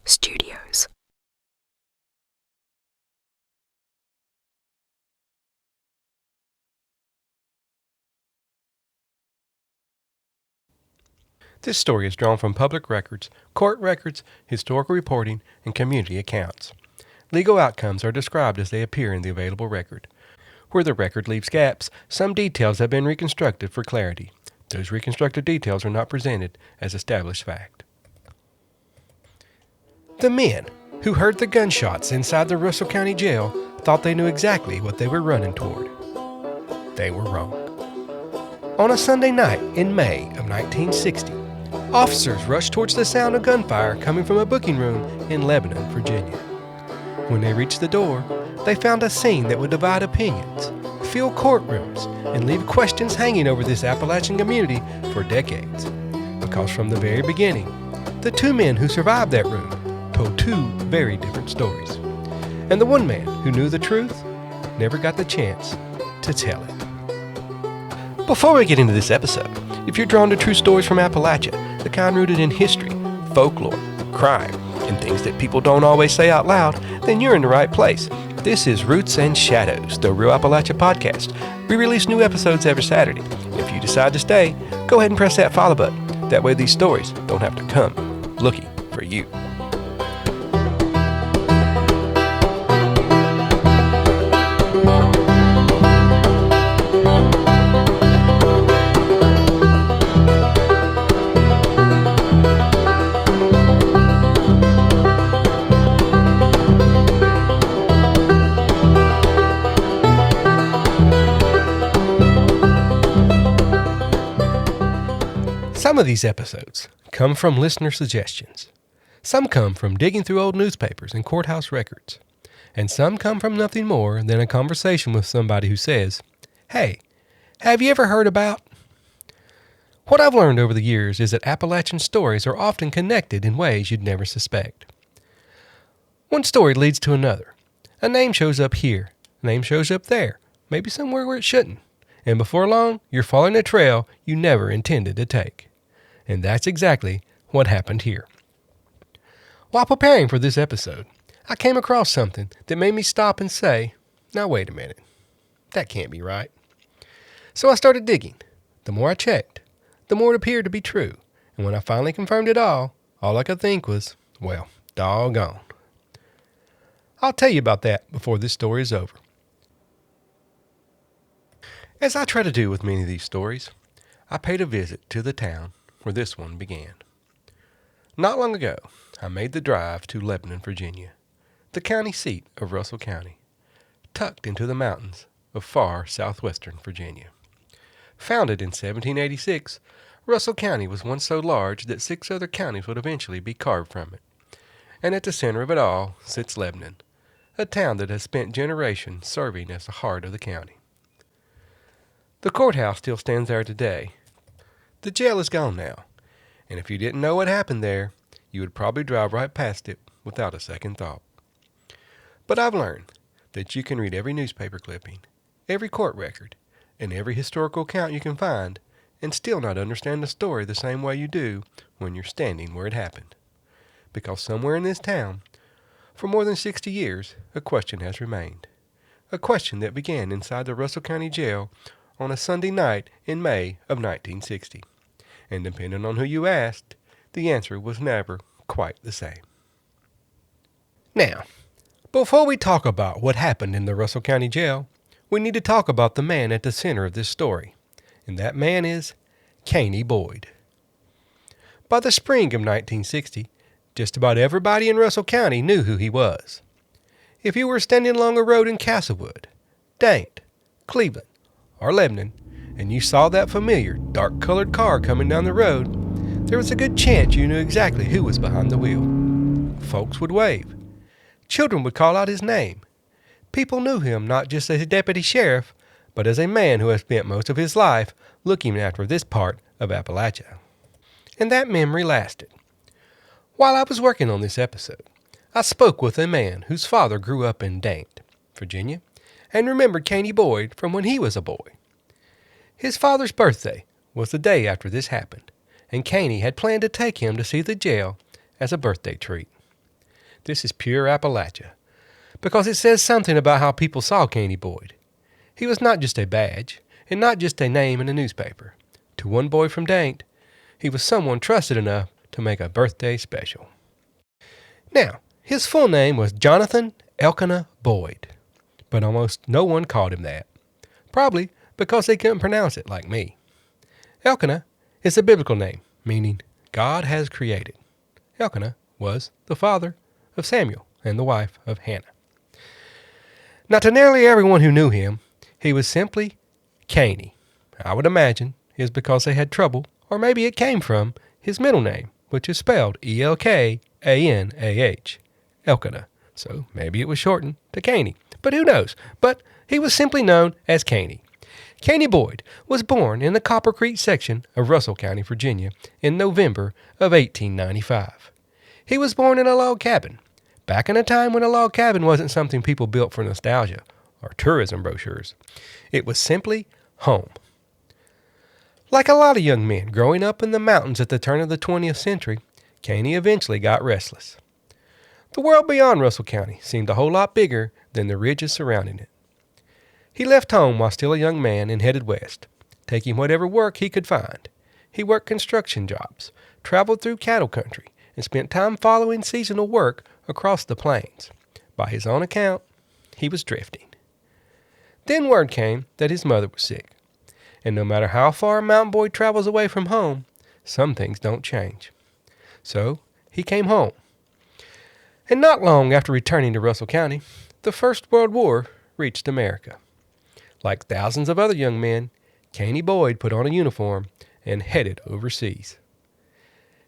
Studios. This story is drawn from public records, court records, historical reporting, and community accounts. Legal outcomes are described as they appear in the available record. Where the record leaves gaps, some details have been reconstructed for clarity. Those reconstructed details are not presented as established fact. The men who heard the gunshots inside the Russell County Jail thought they knew exactly what they were running toward. They were wrong. On a Sunday night in May of 1960, officers rushed towards the sound of gunfire coming from a booking room in Lebanon, Virginia. When they reached the door, they found a scene that would divide opinions, fill courtrooms, and leave questions hanging over this Appalachian community for decades. Because from the very beginning, the two men who survived that room told two very different stories. And the one man who knew the truth never got the chance to tell it. Before we get into this episode, if you're drawn to true stories from Appalachia, the kind rooted in history, folklore, crime, and things that people don't always say out loud, then you're in the right place. This is Roots and Shadows, the Real Appalachia Podcast. We release new episodes every Saturday. If you decide to stay, go ahead and press that follow button. That way these stories don't have to come looking for you. Some of these episodes come from listener suggestions. Some come from digging through old newspapers and courthouse records. And some come from nothing more than a conversation with somebody who says, "Hey, have you ever heard about?" What I've learned over the years is that Appalachian stories are often connected in ways you'd never suspect. One story leads to another. A name shows up here, a name shows up there, maybe somewhere where it shouldn't. And before long, you're following a trail you never intended to take. And that's exactly what happened here. While preparing for this episode, I came across something that made me stop and say, now wait a minute, that can't be right. So I started digging. The more I checked, the more it appeared to be true. And when I finally confirmed it all I could think was, well, doggone. I'll tell you about that before this story is over. As I try to do with many of these stories, I paid a visit to the town where this one began. Not long ago, I made the drive to Lebanon, Virginia, the county seat of Russell County, tucked into the mountains of far southwestern Virginia. Founded in 1786, Russell County was once so large that 6 other counties would eventually be carved from it. And at the center of it all sits Lebanon, a town that has spent generations serving as the heart of the county. The courthouse still stands there today. The jail is gone now, and if you didn't know what happened there, you would probably drive right past it without a second thought. But I've learned that you can read every newspaper clipping, every court record, and every historical account you can find, and still not understand the story the same way you do when you're standing where it happened. Because somewhere in this town, for more than 60 years, a question has remained. A question that began inside the Russell County Jail on a Sunday night in May of 1960. And depending on who you asked, the answer was never quite the same. Now, before we talk about what happened in the Russell County Jail, we need to talk about the man at the center of this story. And that man is Caney Boyd. By the spring of 1960, just about everybody in Russell County knew who he was. If you were standing along a road in Castlewood, Dante, Cleveland, or Lebanon, and you saw that familiar, dark-colored car coming down the road, there was a good chance you knew exactly who was behind the wheel. Folks would wave. Children would call out his name. People knew him not just as a deputy sheriff, but as a man who had spent most of his life looking after this part of Appalachia. And that memory lasted. While I was working on this episode, I spoke with a man whose father grew up in Dante, Virginia, and remembered Caney Boyd from when he was a boy. His father's birthday was the day after this happened, and Caney had planned to take him to see the jail as a birthday treat. This is pure Appalachia, because it says something about how people saw Caney Boyd. He was not just a badge, and not just a name in a newspaper. To one boy from Dante, he was someone trusted enough to make a birthday special. Now, his full name was Jonathan Elkanah Boyd, but almost no one called him that. Probably because they couldn't pronounce it like me. Elkanah is a biblical name, meaning God has created. Elkanah was the father of Samuel and the wife of Hannah. Now, to nearly everyone who knew him, he was simply Caney. I would imagine is because they had trouble, or maybe it came from his middle name, which is spelled Elkanah, Elkanah. So maybe it was shortened to Caney, but who knows? But he was simply known as Caney. Caney Boyd was born in the Copper Creek section of Russell County, Virginia, in November of 1895. He was born in a log cabin, back in a time when a log cabin wasn't something people built for nostalgia or tourism brochures. It was simply home. Like a lot of young men growing up in the mountains at the turn of the 20th century, Caney eventually got restless. The world beyond Russell County seemed a whole lot bigger than the ridges surrounding it. He left home while still a young man and headed west, taking whatever work he could find. He worked construction jobs, traveled through cattle country, and spent time following seasonal work across the plains. By his own account, he was drifting. Then word came that his mother was sick. And no matter how far a mountain boy travels away from home, some things don't change. So he came home. And not long after returning to Russell County, the First World War reached America. Like thousands of other young men, Caney Boyd put on a uniform and headed overseas.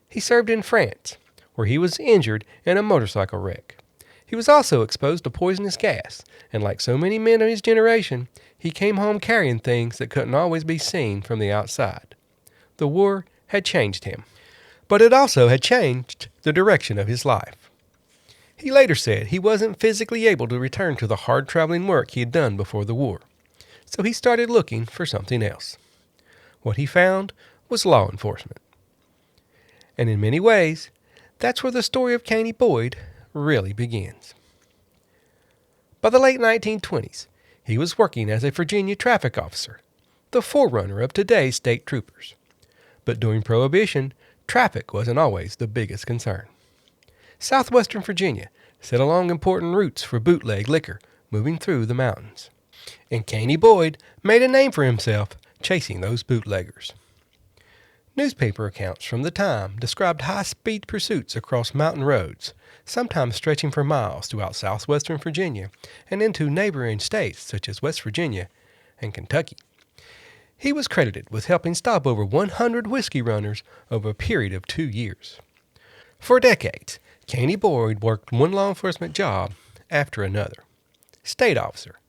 He served in France, where he was injured in a motorcycle wreck. He was also exposed to poisonous gas, and like so many men of his generation, he came home carrying things that couldn't always be seen from the outside. The war had changed him, but it also had changed the direction of his life. He later said he wasn't physically able to return to the hard traveling work he had done before the war, so he started looking for something else. What he found was law enforcement. And in many ways, that's where the story of Caney Boyd really begins. By the late 1920s, he was working as a Virginia traffic officer, the forerunner of today's state troopers. But during Prohibition, traffic wasn't always the biggest concern. Southwestern Virginia set along important routes for bootleg liquor moving through the mountains. And Caney Boyd made a name for himself chasing those bootleggers. Newspaper accounts from the time described high-speed pursuits across mountain roads, sometimes stretching for miles throughout southwestern Virginia and into neighboring states such as West Virginia and Kentucky. He was credited with helping stop over 100 whiskey runners over a period of 2 years. For decades, Caney Boyd worked one law enforcement job after another: state officer,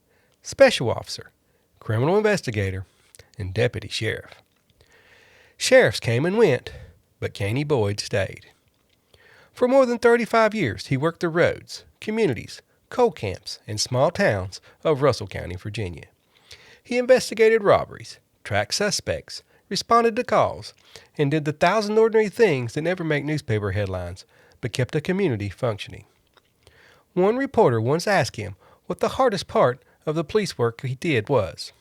special officer, criminal investigator, and deputy sheriff. Sheriffs came and went, but Caney Boyd stayed. For more than 35 years, he worked the roads, communities, coal camps, and small towns of Russell County, Virginia. He investigated robberies, tracked suspects, responded to calls, and did the thousand ordinary things that never make newspaper headlines, but kept a community functioning. One reporter once asked him what the hardest part of the police work he did was,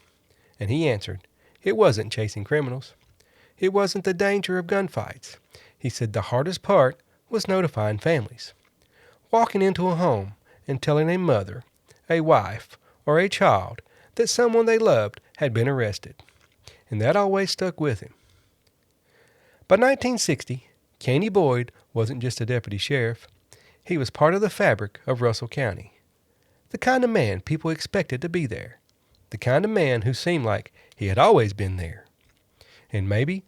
and he answered, it wasn't chasing criminals. It wasn't the danger of gunfights. He said the hardest part was notifying families. Walking into a home and telling a mother, a wife, or a child that someone they loved had been arrested. And that always stuck with him. By 1960, Caney Boyd wasn't just a deputy sheriff. He was part of the fabric of Russell County. The kind of man people expected to be there. The kind of man who seemed like he had always been there. And maybe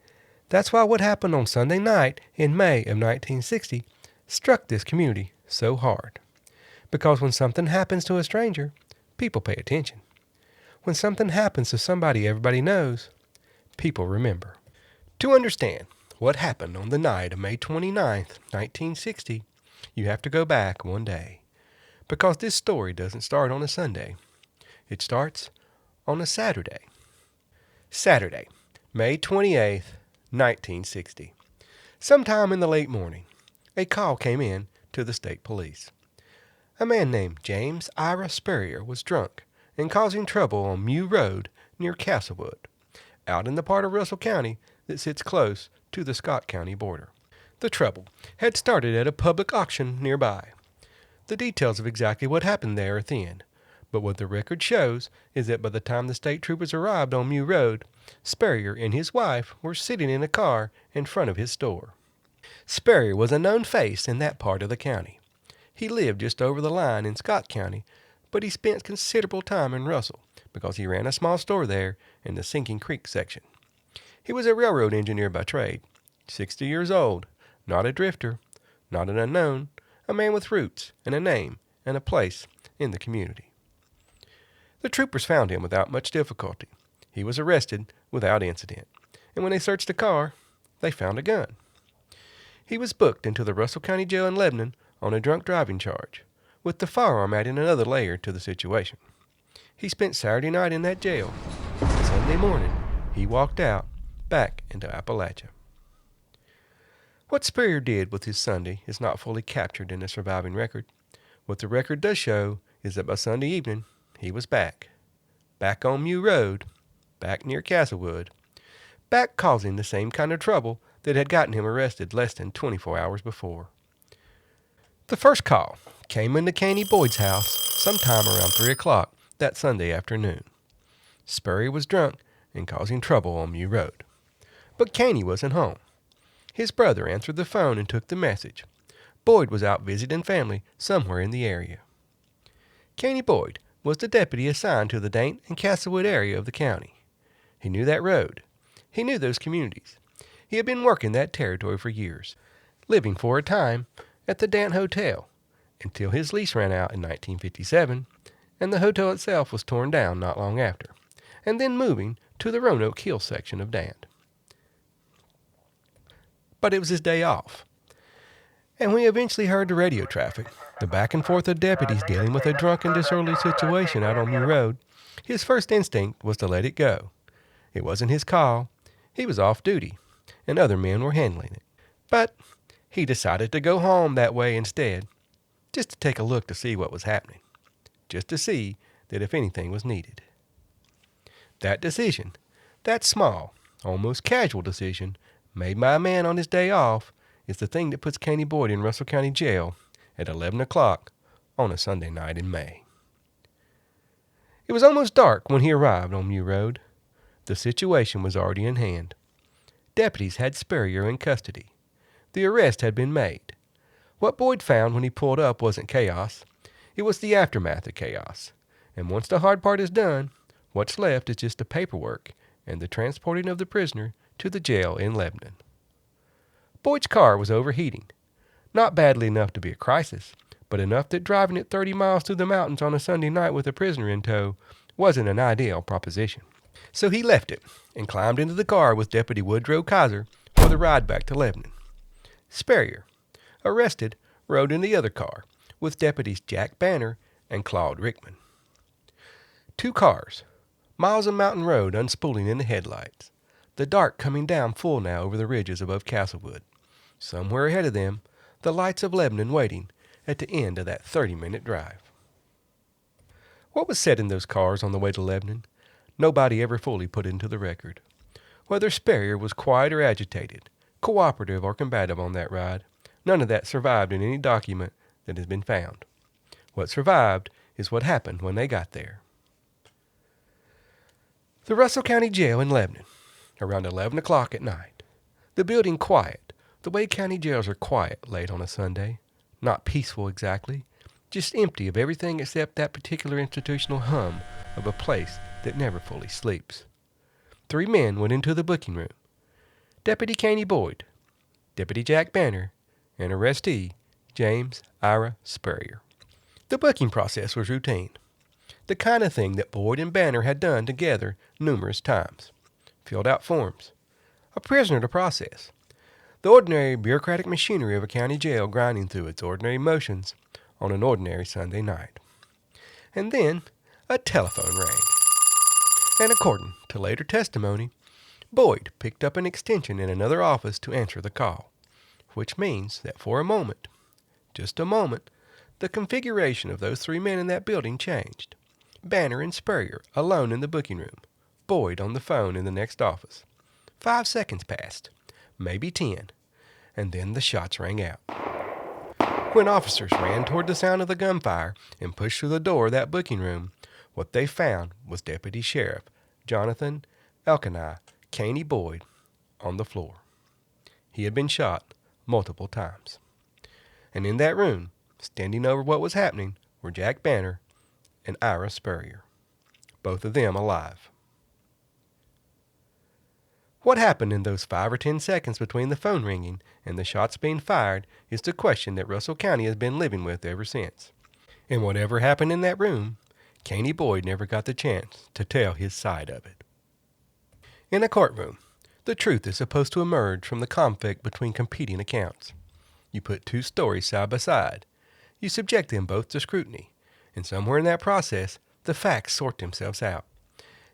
that's why what happened on Sunday night in May of 1960 struck this community so hard. Because when something happens to a stranger, people pay attention. When something happens to somebody everybody knows, people remember. To understand what happened on the night of May 29th, 1960, you have to go back one day. Because this story doesn't start on a Sunday. It starts on a Saturday. Saturday, May 28th, 1960. Sometime in the late morning, a call came in to the state police. A man named James Ira Spurrier was drunk and causing trouble on Mew Road near Castlewood, out in the part of Russell County that sits close to the Scott County border. The trouble had started at a public auction nearby. The details of exactly what happened there are thin, but what the record shows is that by the time the state troopers arrived on Mew Road, Spurrier and his wife were sitting in a car in front of his store. Spurrier was a known face in that part of the county. He lived just over the line in Scott County, but he spent considerable time in Russell because he ran a small store there in the Sinking Creek section. He was a railroad engineer by trade, 60 years old, not a drifter, not an unknown, a man with roots and a name and a place in the community. The troopers found him without much difficulty. He was arrested without incident, and when they searched the car, they found a gun. He was booked into the Russell County Jail in Lebanon on a drunk driving charge, with the firearm adding another layer to the situation. He spent Saturday night in that jail, and Sunday morning he walked out back into Appalachia. What Spurrier did with his Sunday is not fully captured in the surviving record. What the record does show is that by Sunday evening, he was back on Mew Road, back near Castlewood, back causing the same kind of trouble that had gotten him arrested less than 24 hours before. The first call came into Caney Boyd's house sometime around 3 o'clock that Sunday afternoon. Spurrier was drunk and causing trouble on Mew Road. But Caney wasn't home. His brother answered the phone and took the message. Boyd was out visiting family somewhere in the area. Caney Boyd was the deputy assigned to the Dante and Castlewood area of the county. He knew that road. He knew those communities. He had been working that territory for years, living for a time at the Dante Hotel until his lease ran out in 1957 and the hotel itself was torn down not long after, and then moving to the Roanoke Hill section of Dante. But it was his day off. And when he eventually heard the radio traffic, the back and forth of deputies dealing with a drunk and disorderly situation out on Mew Road, his first instinct was to let it go. It wasn't his call. He was off duty, and other men were handling it. But he decided to go home that way instead, just to take a look to see what was happening, just to see that if anything was needed. That decision, that small, almost casual decision, made by a man on his day off, is the thing that puts Caney Boyd in Russell County Jail at 11 o'clock on a Sunday night in May. It was almost dark when he arrived on Mew Road. The situation was already in hand. Deputies had Spurrier in custody. The arrest had been made. What Boyd found when he pulled up wasn't chaos. It was the aftermath of chaos. And once the hard part is done, what's left is just the paperwork and the transporting of the prisoner to the jail in Lebanon. Boyd's car was overheating. Not badly enough to be a crisis, but enough that driving it 30 miles through the mountains on a Sunday night with a prisoner in tow wasn't an ideal proposition. So he left it and climbed into the car with Deputy Woodrow Kaiser for the ride back to Lebanon. Spurrier, arrested, rode in the other car with Deputies Jack Banner and Claude Rickman. 2 cars, miles of mountain road unspooling in the headlights, the dark coming down full now over the ridges above Castlewood. Somewhere ahead of them, the lights of Lebanon waiting at the end of that 30-minute drive. What was said in those cars on the way to Lebanon, nobody ever fully put into the record. Whether Spurrier was quiet or agitated, cooperative or combative on that ride, none of that survived in any document that has been found. What survived is what happened when they got there. The Russell County Jail in Lebanon, around 11 o'clock at night. The building quiet, the way county jails are quiet late on a Sunday. Not peaceful exactly, just empty of everything except that particular institutional hum of a place that never fully sleeps. 3 men went into the booking room. Deputy Caney Boyd, Deputy Jack Banner, and arrestee James Ira Spurrier. The booking process was routine, the kind of thing that Boyd and Banner had done together numerous times. Filled out forms, a prisoner to process, the ordinary bureaucratic machinery of a county jail grinding through its ordinary motions on an ordinary Sunday night. And then a telephone rang. And according to later testimony, Boyd picked up an extension in another office to answer the call, which means that for a moment, just a moment, the configuration of those three men in that building changed. Banner and Spurrier alone in the booking room, Boyd on the phone in the next office. 5 seconds passed, maybe 10, and then the shots rang out. When officers ran toward the sound of the gunfire and pushed through the door of that booking room, what they found was Deputy Sheriff Jonathan Elkanah, Caney Boyd, on the floor. He had been shot multiple times. And in that room, standing over what was happening, were Jack Banner and Ira Spurrier, both of them alive. What happened in those 5 or 10 seconds between the phone ringing and the shots being fired is the question that Russell County has been living with ever since. And whatever happened in that room, Caney Boyd never got the chance to tell his side of it. In a courtroom, the truth is supposed to emerge from the conflict between competing accounts. You put 2 stories side by side. You subject them both to scrutiny, and somewhere in that process, the facts sort themselves out,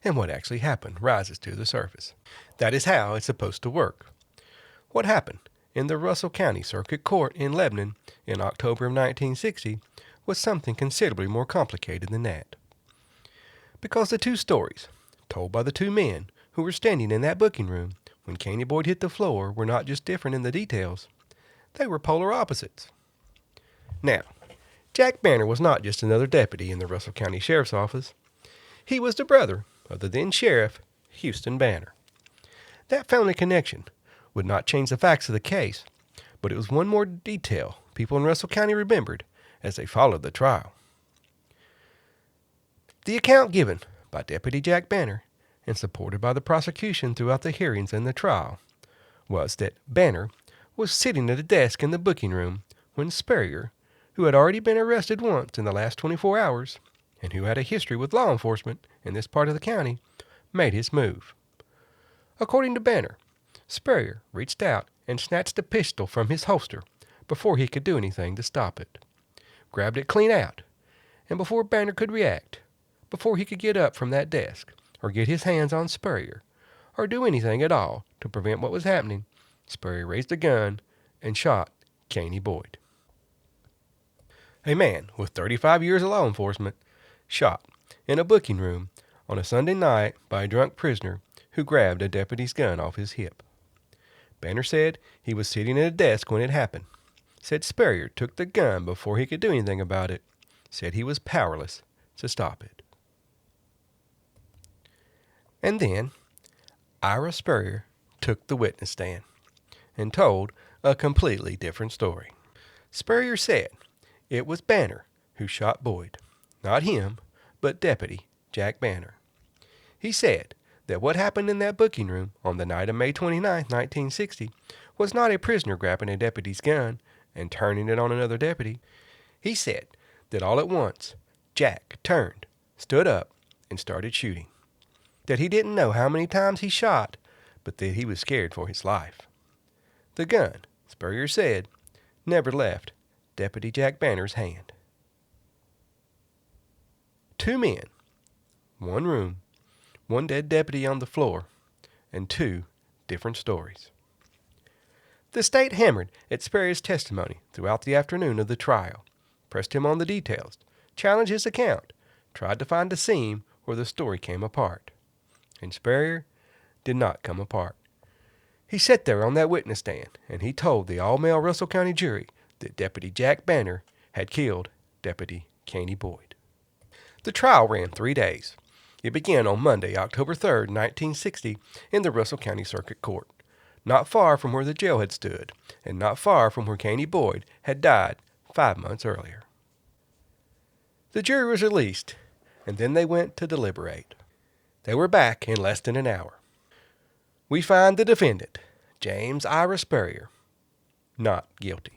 and what actually happened rises to the surface. That is how it's supposed to work. What happened in the Russell County Circuit Court in Lebanon in October of 1960 was something considerably more complicated than that. Because the 2 stories, told by the 2 men who were standing in that booking room when Caney Boyd hit the floor, were not just different in the details, they were polar opposites. Now, Jack Banner was not just another deputy in the Russell County Sheriff's Office. He was the brother of the then Sheriff, Houston Banner. That family connection would not change the facts of the case, but it was one more detail people in Russell County remembered as they followed the trial. The account given by Deputy Jack Banner and supported by the prosecution throughout the hearings and the trial was that Banner was sitting at a desk in the booking room when Spurrier, who had already been arrested once in the last 24 hours and who had a history with law enforcement in this part of the county, made his move. According to Banner, Spurrier reached out and snatched a pistol from his holster before he could do anything to stop it, grabbed it clean out, and before Banner could react, before he could get up from that desk or get his hands on Spurrier or do anything at all to prevent what was happening, Spurrier raised a gun and shot Caney Boyd. A man with 35 years of law enforcement shot in a booking room on a Sunday night by a drunk prisoner who grabbed a deputy's gun off his hip. Banner said he was sitting at a desk when it happened, said Spurrier took the gun before he could do anything about it, said he was powerless to stop it. And then Ira Spurrier took the witness stand and told a completely different story. Spurrier said it was Banner who shot Boyd, not him, but Deputy Jack Banner. He said that what happened in that booking room on the night of May 29, 1960, was not a prisoner grabbing a deputy's gun and turning it on another deputy. He said that all at once, Jack turned, stood up, and started shooting. That he didn't know how many times he shot, but that he was scared for his life. The gun, Spurrier said, never left Deputy Jack Banner's hand. 2 men, 1 room, 1 dead deputy on the floor, and 2 different stories. The state hammered at Spurrier's testimony throughout the afternoon of the trial, pressed him on the details, challenged his account, tried to find a seam where the story came apart. And Spurrier did not come apart. He sat there on that witness stand, and he told the all-male Russell County jury that Deputy Jack Banner had killed Deputy Caney Boyd. The trial ran 3 days. It began on Monday, October 3, 1960, in the Russell County Circuit Court, not far from where the jail had stood, and not far from where Caney Boyd had died 5 months earlier. The jury was released, and then they went to deliberate. They were back in less than an hour. We find the defendant, James Ira Spurrier, not guilty.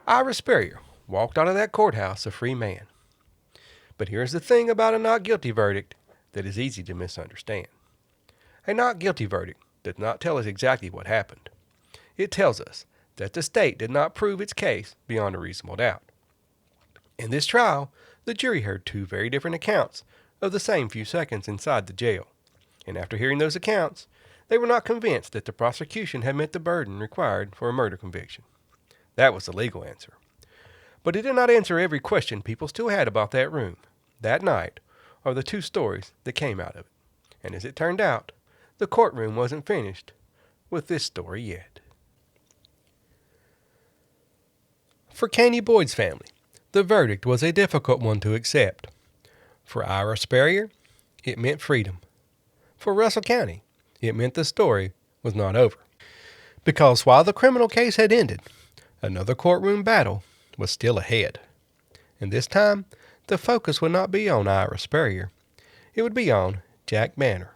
Ira Spurrier walked out of that courthouse a free man. But here's the thing about a not guilty verdict that is easy to misunderstand. A not guilty verdict does not tell us exactly what happened. It tells us that the state did not prove its case beyond a reasonable doubt. In this trial, the jury heard 2 very different accounts of the same few seconds inside the jail. And after hearing those accounts, they were not convinced that the prosecution had met the burden required for a murder conviction. That was the legal answer. But it did not answer every question people still had about that room, that night, or the 2 stories that came out of it. And as it turned out, the courtroom wasn't finished with this story yet. For Caney Boyd's family, the verdict was a difficult one to accept. For Ira Spurrier, it meant freedom. For Russell County, it meant the story was not over. Because while the criminal case had ended, another courtroom battle was still ahead. And this time, the focus would not be on Ira Spurrier. It would be on Jack Banner.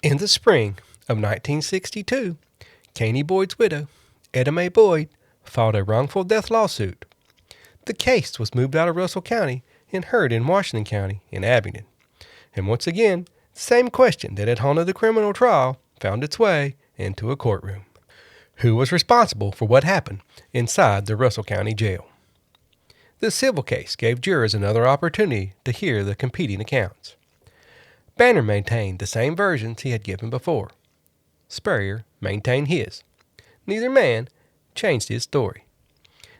In the spring of 1962, Caney Boyd's widow, Etta Mae Boyd, filed a wrongful death lawsuit. The case was moved out of Russell County and heard in Washington County in Abingdon. And once again, the same question that had haunted the criminal trial found its way into a courtroom. Who was responsible for what happened inside the Russell County Jail? The civil case gave jurors another opportunity to hear the competing accounts. Banner maintained the same versions he had given before. Spurrier maintained his. Neither man changed his story.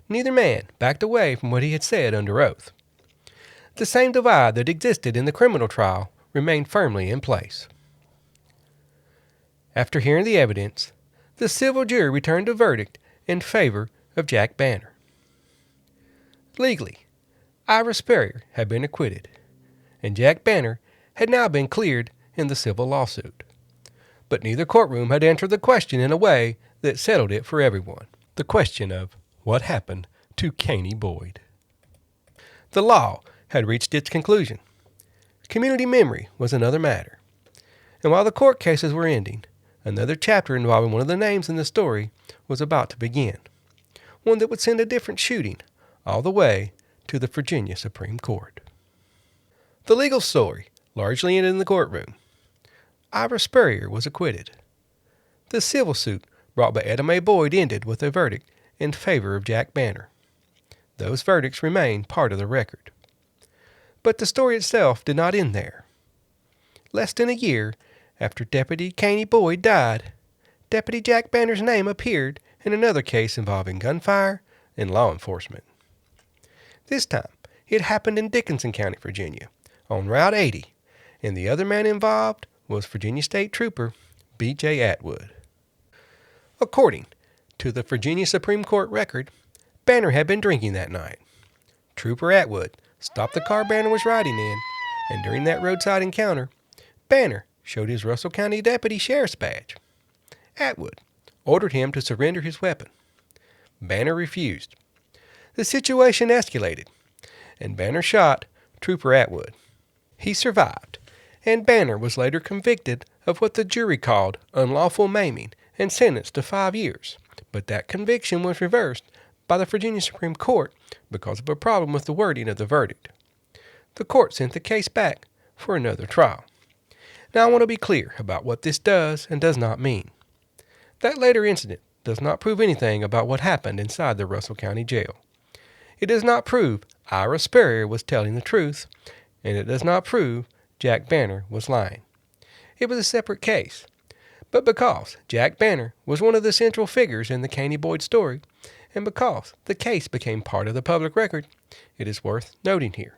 Neither man backed away from what he had said under oath. The same divide that existed in the criminal trial remained firmly in place. After hearing the evidence, the civil jury returned a verdict in favor of Jack Banner. Legally, Ira Spurrier had been acquitted, and Jack Banner had now been cleared in the civil lawsuit. But neither courtroom had answered the question in a way that settled it for everyone. The question of what happened to Caney Boyd. The law had reached its conclusion. Community memory was another matter. And while the court cases were ending, another chapter involving one of the names in the story was about to begin. One that would send a different shooting all the way to the Virginia Supreme Court. The legal story largely ended in the courtroom. Ira Spurrier was acquitted. The civil suit brought by Etta Mae Boyd ended with a verdict in favor of Jack Banner. Those verdicts remain part of the record. But the story itself did not end there. Less than a year after Deputy Caney Boyd died, Deputy Jack Banner's name appeared in another case involving gunfire and law enforcement. This time, it happened in Dickinson County, Virginia, on Route 80, and the other man involved was Virginia State Trooper B.J. Atwood. According to the Virginia Supreme Court record, Banner had been drinking that night. Trooper Atwood stopped the car Banner was riding in, and during that roadside encounter, Banner showed his Russell County Deputy Sheriff's badge. Atwood ordered him to surrender his weapon. Banner refused. The situation escalated, and Banner shot Trooper Atwood. He survived, and Banner was later convicted of what the jury called unlawful maiming and sentenced to 5 years. But that conviction was reversed by the Virginia Supreme Court because of a problem with the wording of the verdict. The court sent the case back for another trial. Now I want to be clear about what this does and does not mean. That later incident does not prove anything about what happened inside the Russell County Jail. It does not prove Ira Spurrier was telling the truth, and it does not prove Jack Banner was lying. It was a separate case. But because Jack Banner was one of the central figures in the Caney Boyd story, and because the case became part of the public record, it is worth noting here.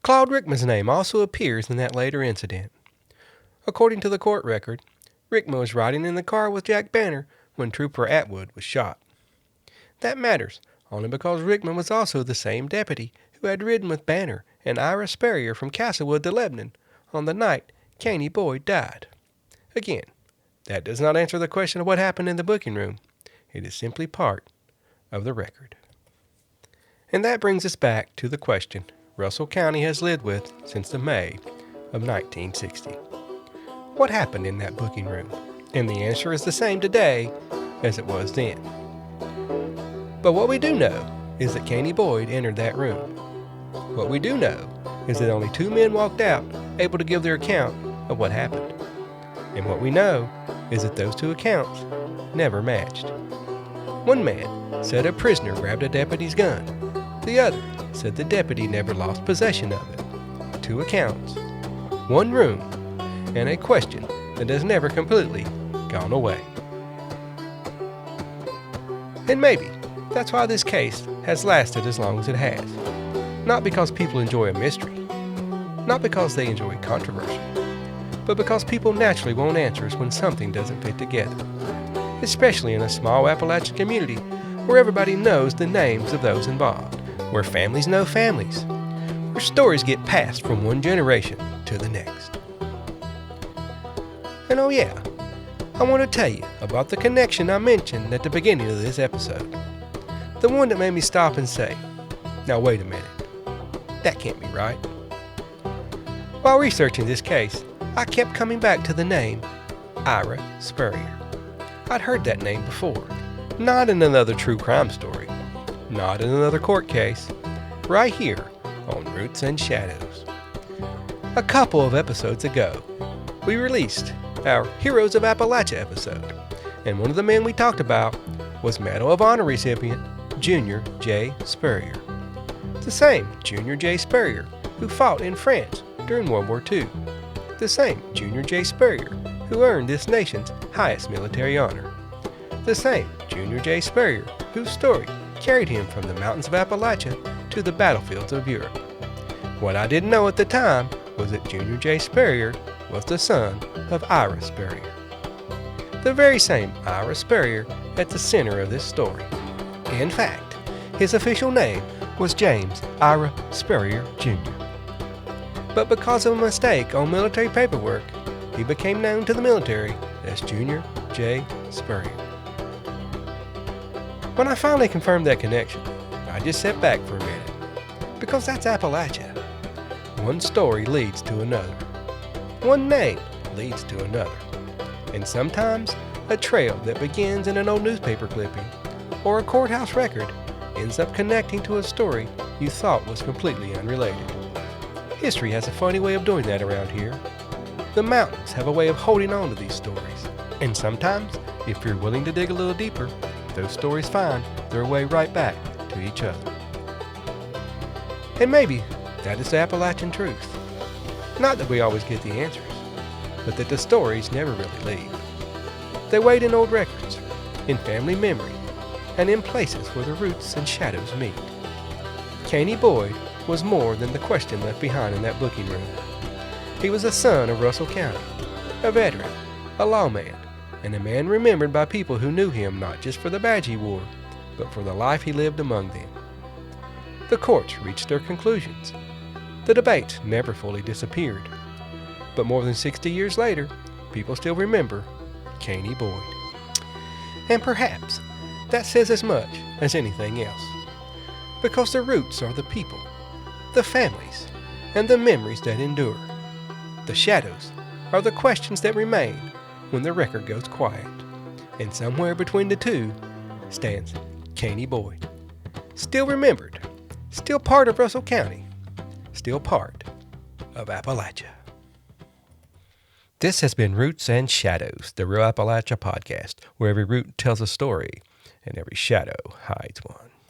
Claude Rickman's name also appears in that later incident. According to the court record, Rickman was riding in the car with Jack Banner when Trooper Atwood was shot. That matters only because Rickman was also the same deputy who had ridden with Banner and Ira Spurrier from Castlewood to Lebanon on the night Caney Boyd died. Again, that does not answer the question of what happened in the booking room. It is simply part of the record. And that brings us back to the question Russell County has lived with since the May of 1960. What happened in that booking room? And the answer is the same today as it was then. But what we do know is that Caney Boyd entered that room. What we do know is that only 2 men walked out able to give their account of what happened. And what we know is that those 2 accounts never matched. One man said a prisoner grabbed a deputy's gun. The other said the deputy never lost possession of it. 2 accounts, 1 room, and a question that has never completely gone away. And maybe That's why this case has lasted as long as it has. Not because people enjoy a mystery, not because they enjoy controversy, but because people naturally want answers when something doesn't fit together, especially in a small Appalachian community where everybody knows the names of those involved, where families know families, where stories get passed from one generation to the next. And oh yeah, I want to tell you about the connection I mentioned at the beginning of this episode. The one that made me stop and say, now wait a minute, that can't be right. While researching this case, I kept coming back to the name Ira Spurrier. I'd heard that name before, not in another true crime story, not in another court case, right here on Roots and Shadows. A couple of episodes ago, we released our Heroes of Appalachia episode, and one of the men we talked about was Medal of Honor recipient Junior J. Spurrier. The same Junior J. Spurrier who fought in France during World War II. The same Junior J. Spurrier who earned this nation's highest military honor. The same Junior J. Spurrier whose story carried him from the mountains of Appalachia to the battlefields of Europe. What I didn't know at the time was that Junior J. Spurrier was the son of Ira Spurrier. The very same Ira Spurrier at the center of this story. In fact, his official name was James Ira Spurrier Jr. But because of a mistake on military paperwork, he became known to the military as Junior J. Spurrier. When I finally confirmed that connection, I just sat back for a minute, because that's Appalachia. One story leads to another. One name leads to another. And sometimes a trail that begins in an old newspaper clipping or a courthouse record ends up connecting to a story you thought was completely unrelated. History has a funny way of doing that around here. The mountains have a way of holding on to these stories. And sometimes, if you're willing to dig a little deeper, those stories find their way right back to each other. And maybe that is the Appalachian truth. Not that we always get the answers, but that the stories never really leave. They wait in old records, in family memory, and in places where the roots and shadows meet. Caney Boyd was more than the question left behind in that booking room. He was a son of Russell County, a veteran, a lawman, and a man remembered by people who knew him not just for the badge he wore, but for the life he lived among them. The courts reached their conclusions. The debates never fully disappeared. But more than 60 years later, people still remember Caney Boyd. And perhaps that says as much as anything else. Because the roots are the people, the families, and the memories that endure. The shadows are the questions that remain when the record goes quiet. And somewhere between the two stands Caney Boyd. Still remembered, still part of Russell County, still part of Appalachia. This has been Roots and Shadows, the Real Appalachia Podcast, where every root tells a story and every shadow hides one.